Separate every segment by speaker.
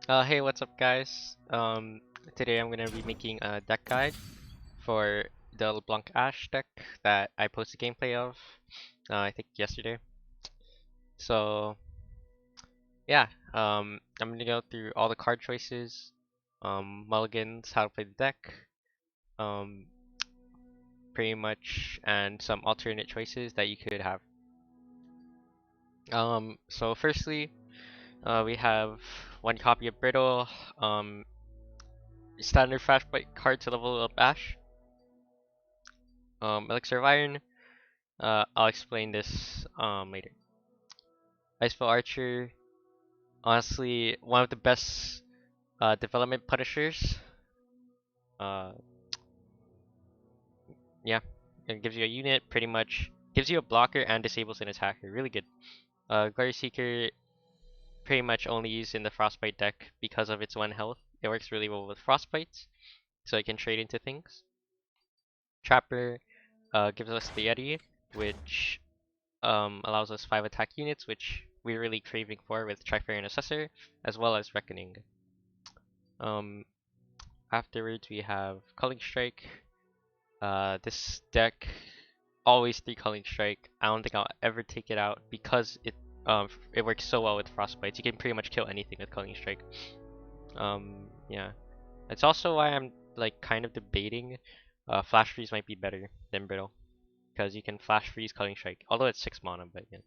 Speaker 1: Hey, what's up, guys? Today I'm gonna be making a deck guide for the Leblanc Ashe deck that I posted gameplay of, I think yesterday. So yeah, I'm gonna go through all the card choices, mulligans, how to play the deck, um, pretty much, and some alternate choices that you could have. So firstly, we have one copy of Brittle, um, standard flashback card to level up Ashe. Elixir of Iron. I'll explain this later. Icefall Archer, honestly, one of the best development punishers. Uh, yeah, it gives you a unit, pretty much gives you a blocker and disables an attacker. Really good. Glory Seeker, pretty much only used in the Frostbite deck because of its 1 health. It works really well with Frostbites, so it can trade into things. Trapper gives us the Yeti, which allows us 5 attack units, which we're really craving for with Trifarian Assessor, as well as Reckoning. Um, Afterwards, we have Culling Strike. This deck always 3 Culling Strike. I don't think I'll ever take it out because it works so well with Frostbites. You can pretty much kill anything with Culling Strike. Yeah, it's also why I'm like kind of debating. Flash Freeze might be better than Brittle because you can Flash Freeze Culling Strike, although it's 6 mana, but yeah.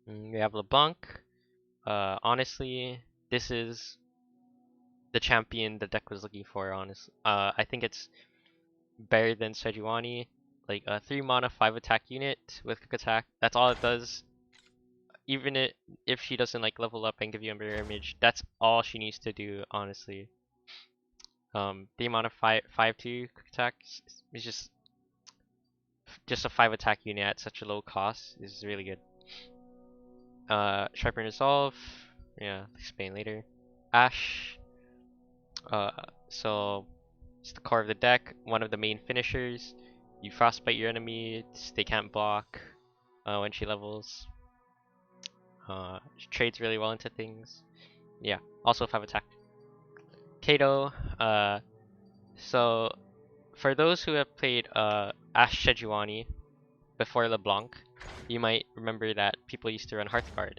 Speaker 1: We have LeBlanc. Honestly, this is the champion the deck was looking for. Honestly, I think it's better than Sejuani. Like a 3 mana 5 attack unit with quick attack. That's all it does. Even if she doesn't like level up and give you a mirror image, that's all she needs to do. Honestly, 3 mana 5/2 quick attack is just a 5 attack unit at such a low cost is really good. Sharpen Resolve. Yeah, I'll explain later. Ashe. Uh, so it's the core of the deck, one of the main finishers. You frostbite your enemies, they can't block when she levels. She trades really well into things. Yeah, also 5 attack. Kato, so for those who have played Ashe Sejuani before LeBlanc, you might remember that people used to run Hearthguard.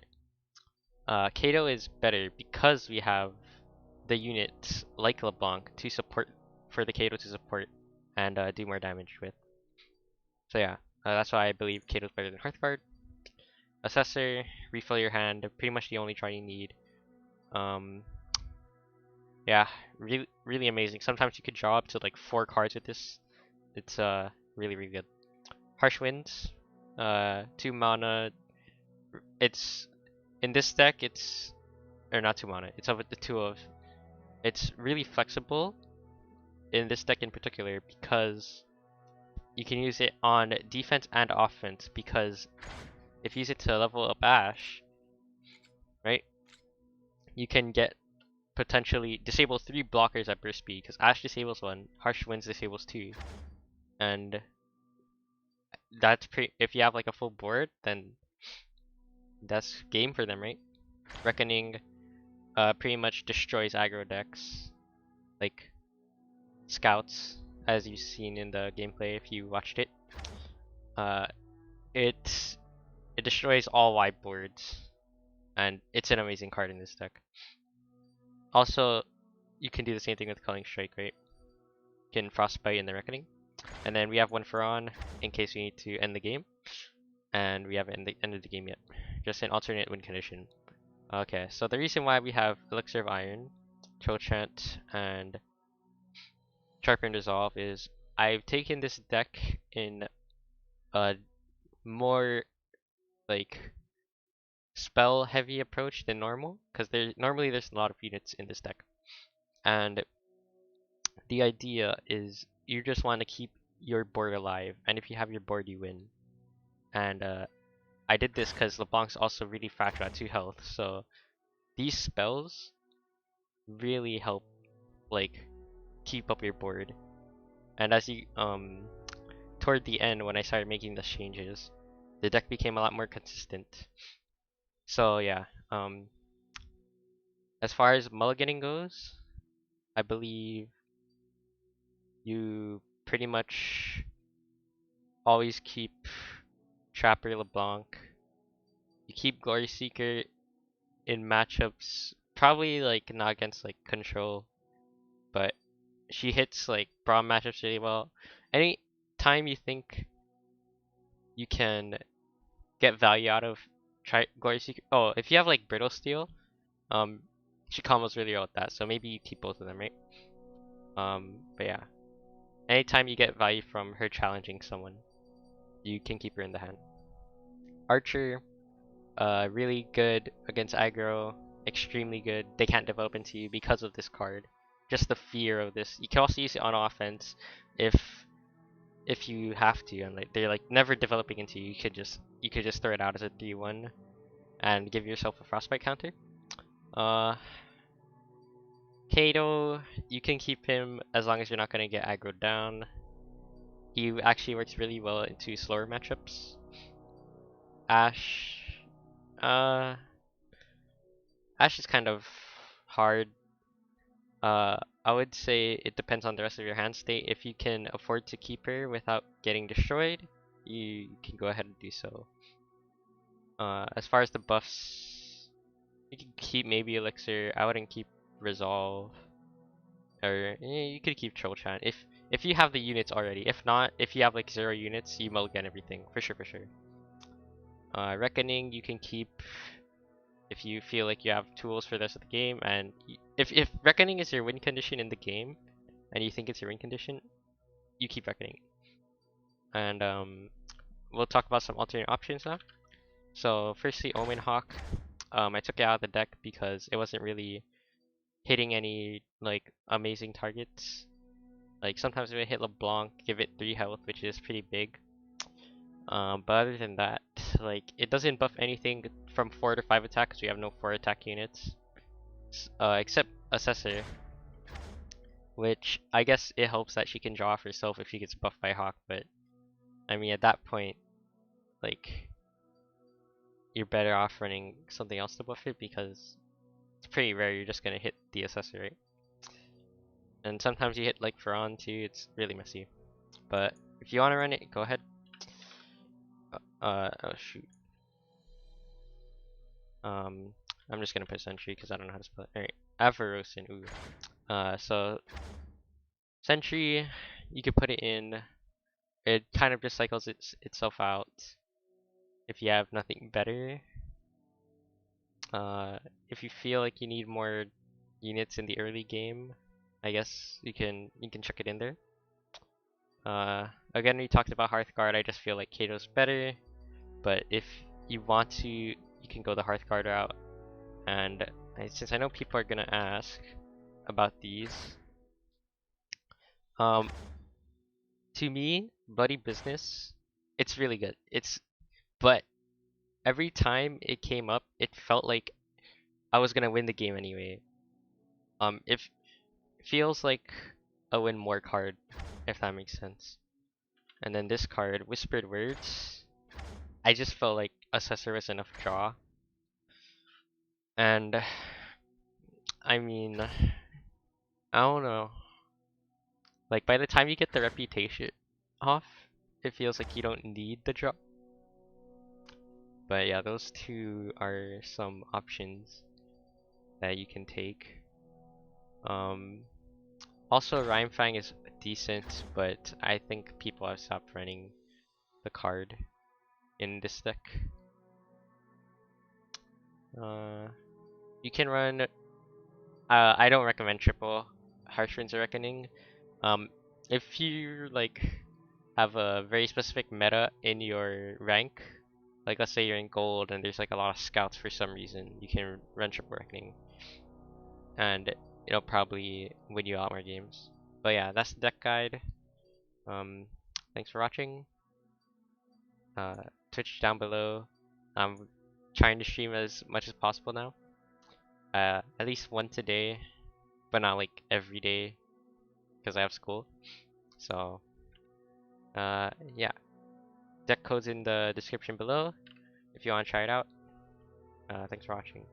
Speaker 1: Kato is better because we have the units like LeBlanc to support for the Kato to support and do more damage with. So yeah, that's why I believe Kato's better than Hearthguard. Assessor, refill your hand, pretty much the only try you need. Um, yeah, really amazing. Sometimes you could draw up to like 4 cards with this. It's really good. Harsh Winds, 2 mana. It's in this deck. It's or not 2 mana. It's of the 2 of. It's really flexible in this deck in particular because you can use it on defense and offense. Because if you use it to level up Ashe, right, you can get potentially disable 3 blockers at burst speed because Ashe disables 1, Harsh Winds disables 2, and if you have like a full board, then that's game for them, right? Reckoning pretty much destroys aggro decks like Scouts, as you've seen in the gameplay if you watched it. Uh, it it destroys all white boards, and it's an amazing card in this deck. Also, you can do the same thing with Culling Strike, right? You can Frostbite in the Reckoning. And then we have one for on in case we need to end the game. And we haven't ended the game yet. Just an alternate win condition. Okay, so the reason why we have Elixir of Iron, Chant, and Sharpen Resolve is I've taken this deck in a more like spell heavy approach than normal because there's a lot of units in this deck, and the idea is you just want to keep your board alive, and if you have your board you win. And I did this because LeBlanc's also really fragile at 2 health, so these spells really help like keep up your board. And as you toward the end when I started making the changes, the deck became a lot more consistent. So yeah, As far as mulliganing goes, I believe you pretty much always keep Trapper LeBlanc. You keep Glory Seeker in matchups, probably like not against like control, but she hits like brawl matchups really well. Any time you think you can get value out of Glory Seeker. Oh, if you have like Brittle Steel, um, she combos really well with that. So maybe you keep both of them, right? But yeah, anytime you get value from her challenging someone, you can keep her in the hand. Archer, really good against aggro, extremely good. They can't develop into you because of this card. Just the fear of this. You can also use it on offense if you have to, and like they're like never developing into you. You could just throw it out as a 3-1 and give yourself a frostbite counter. Uh, Kato, you can keep him as long as you're not gonna get aggroed down. He actually works really well into slower matchups. Ashe, uh, Ashe is kind of hard. I would say it depends on the rest of your hand state. If you can afford to keep her without getting destroyed, you can go ahead and do so. As far as the buffs, you can keep maybe Elixir. I wouldn't keep Resolve. Or you could keep Troll Chan if you have the units already. If not, if you have like 0 units, you mulligan everything for sure, for sure. Reckoning you can keep if you feel like you have tools for the rest of the game, and if Reckoning is your win condition in the game, and you think it's your win condition, you keep Reckoning. And we'll talk about some alternate options now. So firstly, Omen Hawk. I took it out of the deck because it wasn't really hitting any like amazing targets. Like sometimes we hit LeBlanc, give it 3 health, which is pretty big. But other than that, like it doesn't buff anything from 4 to 5 attack because we have no 4 attack units. Except Assessor, which I guess it helps that she can draw off herself if she gets buffed by Hawk. But I mean, at that point, like you're better off running something else to buff it because it's pretty rare you're just gonna hit the Assessor, right? And sometimes you hit like Ferran too. It's really messy. But if you want to run it, go ahead. Oh shoot. I'm just gonna put Sentry because I don't know how to spell it. Alright, Avarosin, ooh. So Sentry, you could put it in. It kind of just cycles itself out if you have nothing better. If you feel like you need more units in the early game, I guess you can chuck it in there. Again, we talked about Hearthguard. I just feel like Kato's better, but if you want to, you can go the Hearthguard route. And since I know people are gonna ask about these, um, to me, Bloody Business, it's really good. But every time it came up, it felt like I was gonna win the game anyway. It feels like a win more card, if that makes sense. And then this card, Whispered Words, I just felt like Assessor was enough draw. And I mean, I don't know. Like by the time you get the reputation off, it feels like you don't need the draw. But yeah, those two are some options that you can take. Also Rhymefang is decent, but I think people have stopped running the card in this deck. You can run. I don't recommend triple Harsh Winds of Reckoning. If you like have a very specific meta in your rank, like let's say you're in gold and there's like a lot of scouts for some reason, you can run triple Reckoning, and it'll probably win you out more games. But yeah, that's the deck guide. Thanks for watching. Twitch down below. I'm trying to stream as much as possible now. At least once a day, but not like every day because I have school. So, yeah. Deck code's in the description below if you want to try it out. Thanks for watching.